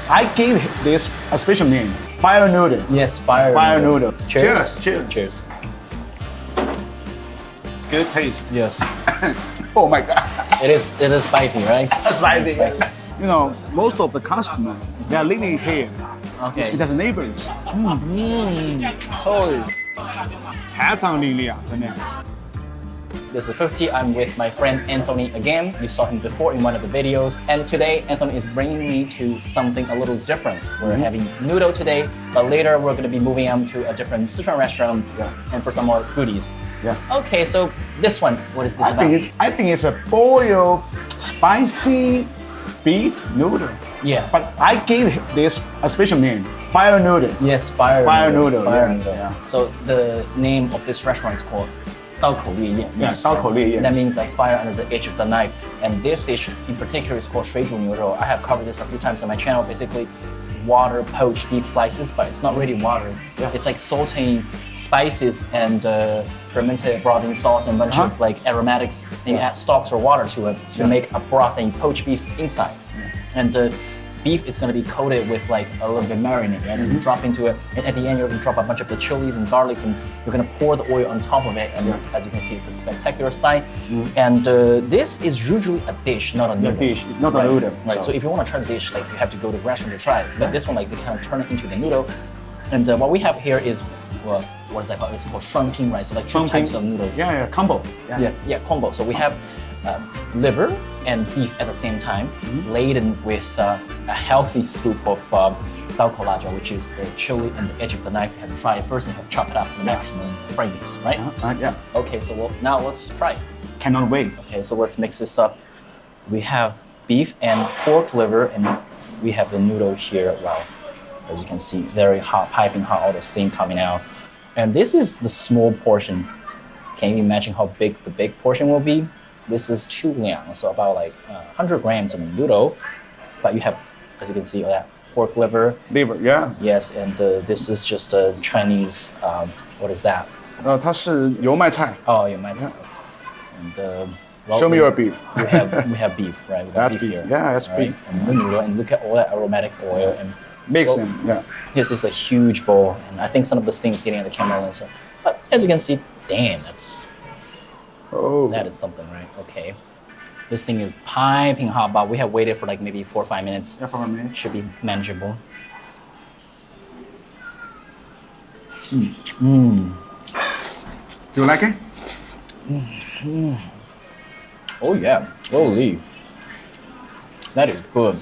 I gave this a special name, fire noodle. Yes, fire noodle. Cheers. Cheers. Good taste. Yes. Oh my God. It is spicy, right? Spicy. It's spicy. You know, most of the customers, they are living here. Okay. It has neighbors. Oh. 酣畅淋漓啊，真的。 This is the first time I'm with my friend Anthony again. You saw him before in one of the videos. And today, Anthony is bringing me to something a little different. We're having noodle today, but later we're going to be moving on to a different Sichuan restaurant and for some more goodies. Yeah. Okay, so this one, what is this about? I think it's a boiled, spicy beef noodle. Yeah. But I gave this a special name, fire noodle. Yes, fire noodle. Yeah. So the name of this restaurant is called Dao Kou La Jiao. Yeah, Dao Kou La Jiao. That means like fire under the edge of the knife. And this dish in particular is called Shui Zhu noodle. I have covered this a few times on my channel. Basically, water poached beef slices, but it's not really water. Yeah. It's like sauteing spices and fermented brothing sauce and a bunch of like aromatics. Then you add stalks or water to it to make a brothing poached beef inside. And beef is going to be coated with like a little bit marinade, right? And you drop into it, and at the end you're going to drop a bunch of the chilies and garlic, and you're going to pour the oil on top of it. And as you can see, it's a spectacular sight. And this is usually a dish, not a noodle. A dish, not a noodle. Right. So if you want to try the dish, like you have to go to the restaurant to try it. But this one, like they kind of turn it into the noodle. And what we have here is, well, what is that called? It's called Shuang Pin, right? So like two types of noodle. Yeah, combo. Yeah. Yes, combo. So we have liver and beef at the same time, laden with a healthy scoop of Dao Kou La Jiao, which is the chili and the edge of the knife. You have to fry it first and you have to chop it up for the maximum fragrance, right? Yeah. Okay, so now let's try it. Cannot wait. Okay, so let's mix this up. We have beef and pork liver, and we have the noodle here. Wow, as you can see, very hot, piping hot, all the steam coming out. And this is the small portion. Can you imagine how big the big portion will be? This is 2 liang, so about like 100 grams of noodle. But you have, as you can see, that pork liver. Liver, yeah. Yes, and this is just a Chinese, what is that? 它是油麦菜. Oh, you might say. And well, Show me your beef. we have beef, right? We got That's beef. here. Yeah, that's right? beef. And the noodle, and look at all that aromatic oil and Mix them, yeah. This is a huge bowl, and I think some of the steam is getting on the camera lens. So, but as you can see, damn, that is something, right? Okay. This thing is piping hot, but we have waited for like maybe 4 or 5 minutes. Yeah, 4 or 5 minutes. Should be manageable. Do you like it? Oh yeah, holy. That is good.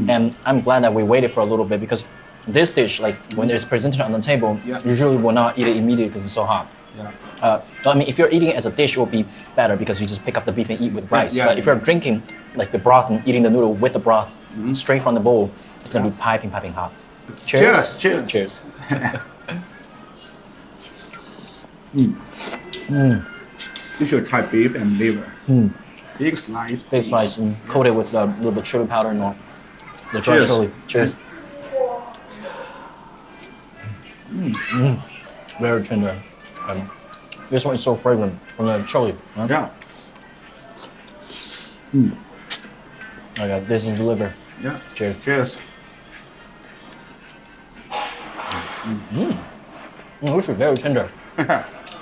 And I'm glad that we waited for a little bit because this dish, like when it's presented on the table, usually we'll not eat it immediately because it's so hot. Yeah. I mean, if you're eating it as a dish, it will be better because you just pick up the beef and eat with rice. But if you're drinking like the broth and eating the noodle with the broth straight from the bowl, it's gonna be piping hot. Cheers. Cheers. You should try beef and liver. Big slice. Big slice and coated with a little bit chili powder and all. The dry chili. Cheers. Very tender. This one is so fragrant from the chili. Huh? Yeah. Okay, this is the liver. Yeah. Cheers. This is very tender.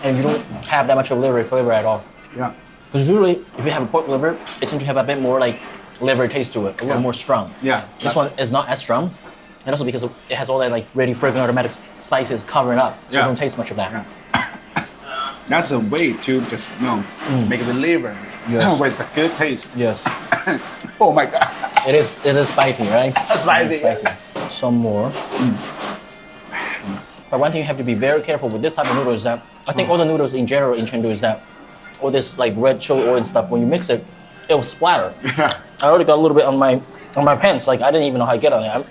And you don't have that much of liver flavor at all. Yeah. Because usually, if you have a pork liver, it tends to have a bit more like liver taste to it, a little more strong. Yeah. This one is not as strong, and also because it has all that like really fragrant aromatic spices covering up, so you don't taste much of that. Yeah. That's a way to just make the liver with a good taste. Yes. Oh my God. It is spicy, right? Spicy. It's spicy. Some more. But one thing you have to be very careful with this type of noodle is that I think all the noodles in general in Chengdu is that all this like red chili oil and stuff, when you mix it, it will splatter. Yeah. I already got a little bit on my pants. Like I didn't even know how to get on it.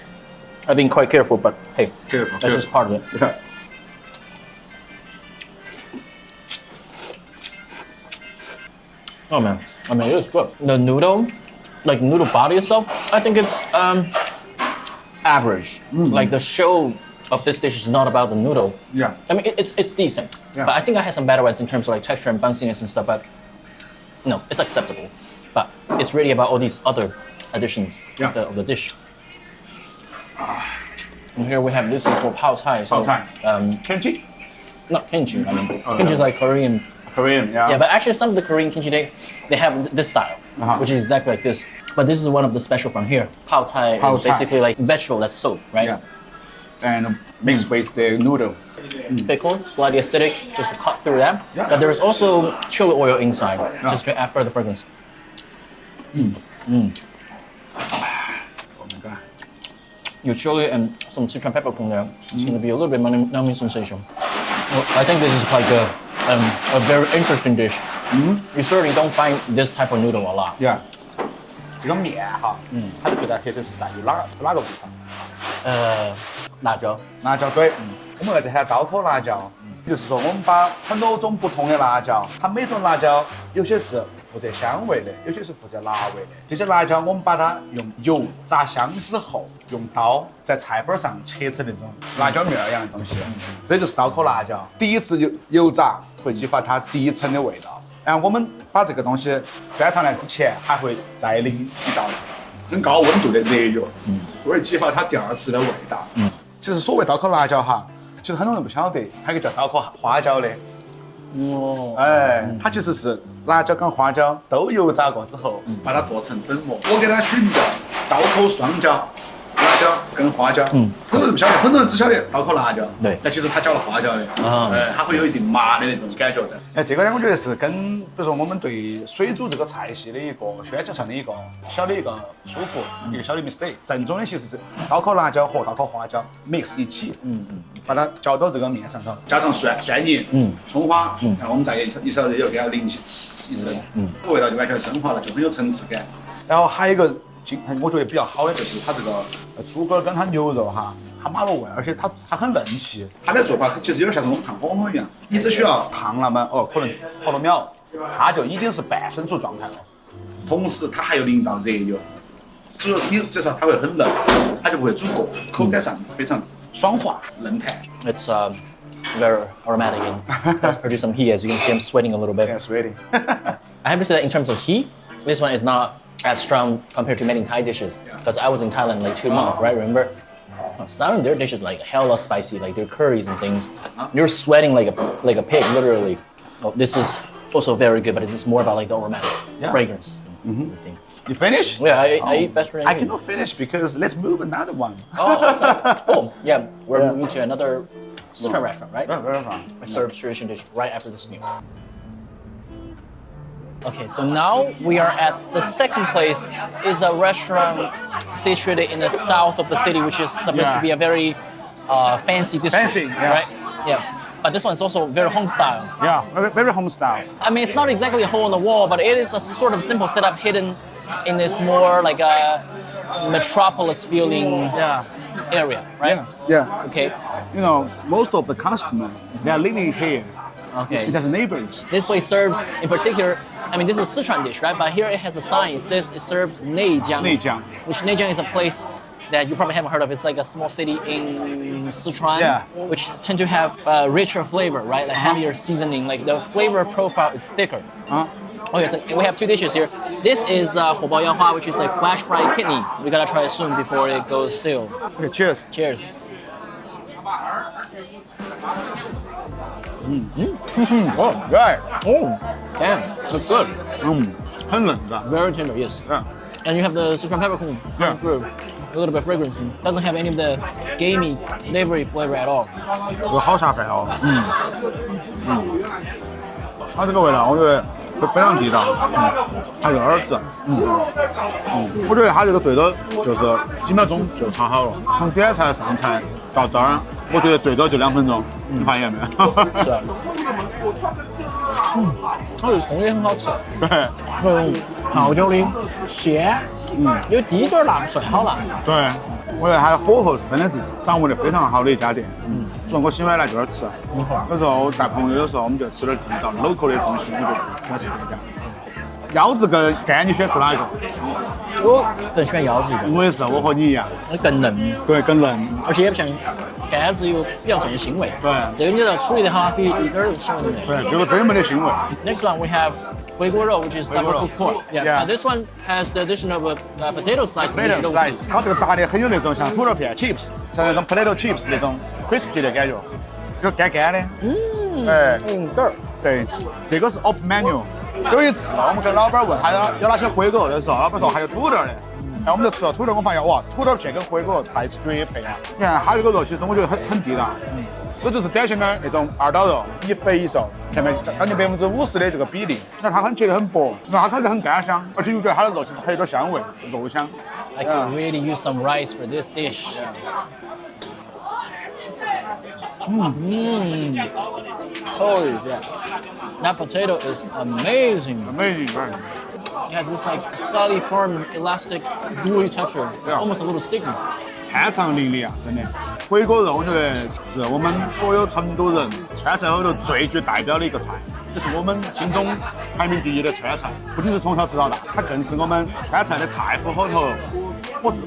I've been quite careful, but hey, that's just part of it. Yeah. Oh man, I mean it is good. The noodle, like noodle body itself, I think it's average. Like the show of this dish is not about the noodle. Yeah. I mean it's decent. Yeah. But I think I had some better ones in terms of like texture and bounciness and stuff. But no, it's acceptable. But it's really about all these other additions of the dish. And here we have this is for pao cai. So, kimchi. not kimchi. I mean, kimchi is like Korean. Korean, yeah. Yeah, but actually some of the Korean kimchi they have this style, which is exactly like this. But this is one of the special from here. Pao cai is basically like vegetable that's soaked, right? Yeah. And mixed with the noodle. Pickle, slightly acidic, just to cut through that. Yeah. But there's also chili oil inside, just to add further fragrance. Oh my god. Your chili and some Sichuan peppercorn there. It's going to be a little bit numbing sensation. Well, I think this is like a very interesting dish. You certainly don't find this type of noodle a lot. Yeah. 这个面哈，它的最大特色是在于哪个地方？辣椒。辣椒对，我们来这喊刀口辣椒，就是说我们把很多种不同的辣椒，它每种辣椒有些是负责香味的，有些是负责辣味的。这些辣椒我们把它用油炸香之后，用刀在菜板上切成那种辣椒面一样的东西，这就是刀口辣椒。第一次油炸会激发它第一层的味道。然后我们把这个东西端上来之前，还会再淋一道很高温度的热油，会激发它第二次的味道。其实所谓刀口辣椒哈，其实很多人不晓得，还有一个叫刀口花椒的。哦，它其实是辣椒跟花椒都油炸过之后，把它剁成粉末。我给它取名叫刀口双椒。辣椒跟花椒，很多人不晓得，很多人只晓得刀口辣椒，对，但其实它加了花椒的，它会有一定麻的那种感觉在。这个呢，我觉得是跟比如说我们对水煮这个菜系的一个宣讲上的一个小的一个疏忽，一个小的 mistake。正宗的其实是刀口辣椒和刀口花椒 mix 一起，把它浇到这个面上头，加上蒜泥，葱花，然后我们再一勺热油给它淋起，呲一声，味道就完全升华了，就很有层次感。然后还有一个。我觉得比较好的就是它这个猪肝跟它牛肉哈，它麻入味，而且它很嫩气。它的做法其实有点像是我们烫火锅一样，你只需要烫那么可能好多秒，它就已经是半生熟状态了。同时它还有淋到热油，所以说你至少它会很嫩，它就不会煮过，口感上非常爽滑嫩弹。It's very aromatic and let's produce some heat. As you can see, I'm sweating a little bit. Yeah, sweating. I have to say that in terms of heat, this one is not as strong compared to many Thai dishes because I was in Thailand like 2 months, right? Remember? Some of their dishes like hella spicy, like their curries and things. You're sweating like a pig, literally. Oh, this is also very good, but it is more about like the aromatic fragrance. You finish? Yeah, I eat faster than you. I cannot finish because let's move another one. Oh, okay. Oh, yeah, we're moving to another Sichuan restaurant, right? Restaurant. It serves traditional dish right after this meal. Okay, so now we are at the second place. Is a restaurant situated in the south of the city, which is supposed to be a very fancy district, right? Yeah. But this one is also very home style. Yeah, very home style. I mean, it's not exactly a hole in the wall, but it is a sort of simple setup hidden in this more like a metropolis feeling area, right? Yeah. Okay. You know, most of the customers, they are living here. Okay. It has neighbors. This place serves, in particular, I mean, this is a Sichuan dish, right? But here it has a sign. It says it serves Neijiang. Neijiang. Which Neijiang is a place that you probably haven't heard of. It's like a small city in Sichuan, which tend to have richer flavor, right? Like heavier seasoning. Like the flavor profile is thicker. Okay, so we have 2 dishes here. This is Hou Bao Yao Hua, which is like flash fried kidney. We gotta try it soon before it goes stale. Okay, cheers. Cheers. Oh, right. Oh, damn, that's good. 很嫩的 Very tender, yes. Yeah. And you have the Sichuan peppercorn through. A little bit of fragrance and doesn't have any of the gamey, flavory flavor at all. 这个好下饭哦。它这个味道我觉得非常地道，还有耳子。我觉得它这个最多就是几秒钟就炒好了，从点菜上菜到这儿，我觉得最多就2分钟。你发现没有？是。它的葱也很好吃。对。泡椒的鲜，有第一点辣，最好辣。对。我觉得它的火候是真的是掌握得非常好的一家店。所以我喜欢来这儿吃。有时候带朋友，有时候我们就吃点地道 local 的东西，我就喜欢吃这家。腰子跟肝你选是哪一个？我更喜欢腰子一点。我也是，我和你一样。更嫩。对，更嫩，而且也不像肝子有比较重的腥味。对。这个你要处理的好，比一点儿腥味都没有。对，这个真没得腥味。Next one we have 回锅肉 which is double cooked pork. Yeah. Yeah. This one has the addition of a potato slice. potato slice，它这个炸的很有那种像土豆片 chips，像那种 potato chips 那种 crispy 的感觉，有干干的。对，这个是 off menu。有一次我们跟老板问还有哪些回锅肉的时候，老板说还有土豆的。我们就吃了土豆，我发现哇，土豆片跟回锅肉太绝配了。你看它这个肉，其实我觉得很地道。这就是典型的那种二刀肉，一肥一瘦，看没？将近50%的这个比例。你看它切得很薄，然后它看着很干香，而且又觉得它的肉其实还有点香味，肉香。I can really use some rice for this dish. Holy shit. That potato is amazing. Amazing, right? It has this like solid firm, elastic, gooey texture. It's almost a little sticky. 酣畅淋漓啊，真的。回锅肉我觉得是我们所有成都人川菜后头最具代表的一个菜，也是我们心中排名第一的川菜。不仅是从小吃到大，它更是我们川菜的菜谱后头，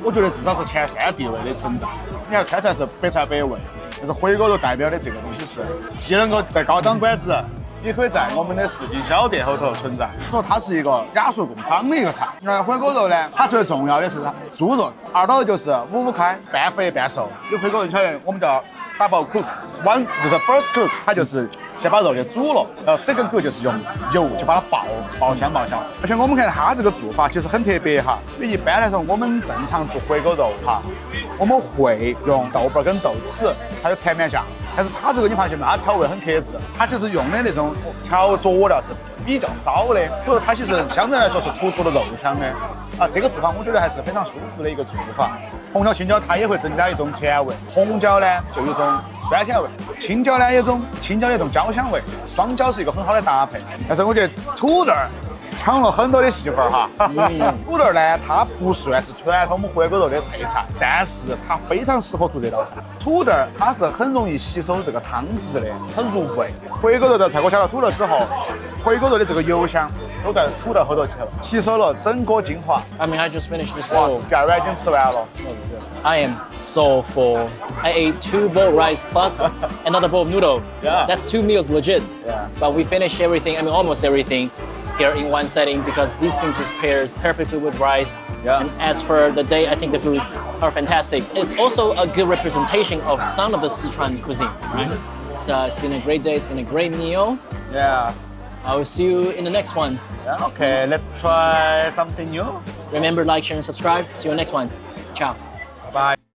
我觉得至少是前3地位的存在。你看川菜是百菜百味，但是回锅肉代表的这个东西是既能够在高档馆子，也可以在我们的市井小店后头存在，所以它是一个雅俗共赏的一个菜。回锅肉呢，它最重要的是猪肉，二刀就是5开，半肥半瘦。有回锅肉，晓得我们叫double cook，one 就是 first cook， 它就是先把肉给煮了，然后 second cook 就是用油就把它爆香。而且我们看它这个做法其实很特别哈，因为一般来说我们正常做回锅肉哈，我们会用豆瓣跟豆豉还有甜面酱。但是它这个你发现没？它调味很克制，它其实用的那种调佐料是比较少的，所以它其实相对来说是突出了肉香的。这个做法我觉得还是非常舒服的一个做法。红椒、青椒它也会增加一种甜味，红椒呢就有一种酸甜味，青椒呢有一种青椒的一种焦香味，双椒是一个很好的搭配。但是我觉得土豆抢了很多的戏份哈。土豆呢，它不算是传统我们回锅肉的配菜，但是它非常适合做这道菜。土豆它是很容易吸收这个汤汁的，很入味。回锅肉在菜锅下了土豆之后，回锅肉的这个油香都在土豆后头吸收了整个精华。I mean, I just finished this bowl. 第二碗已经吃完了。I am so full. I ate 2 bowl rice plus another bowl of noodle. Yeah. That's 2 meals legit. Yeah. But we finished everything, I mean almost everything here in one setting because these things just pairs perfectly with rice. Yeah. And as for the day, I think the foods are fantastic. It's also a good representation of some of the Sichuan cuisine, right? It's been a great day, it's been a great meal. Yeah. I will see you in the next one. Yeah, okay, let's try something new. Remember, like, share, and subscribe. See you in the next one. Ciao. Bye.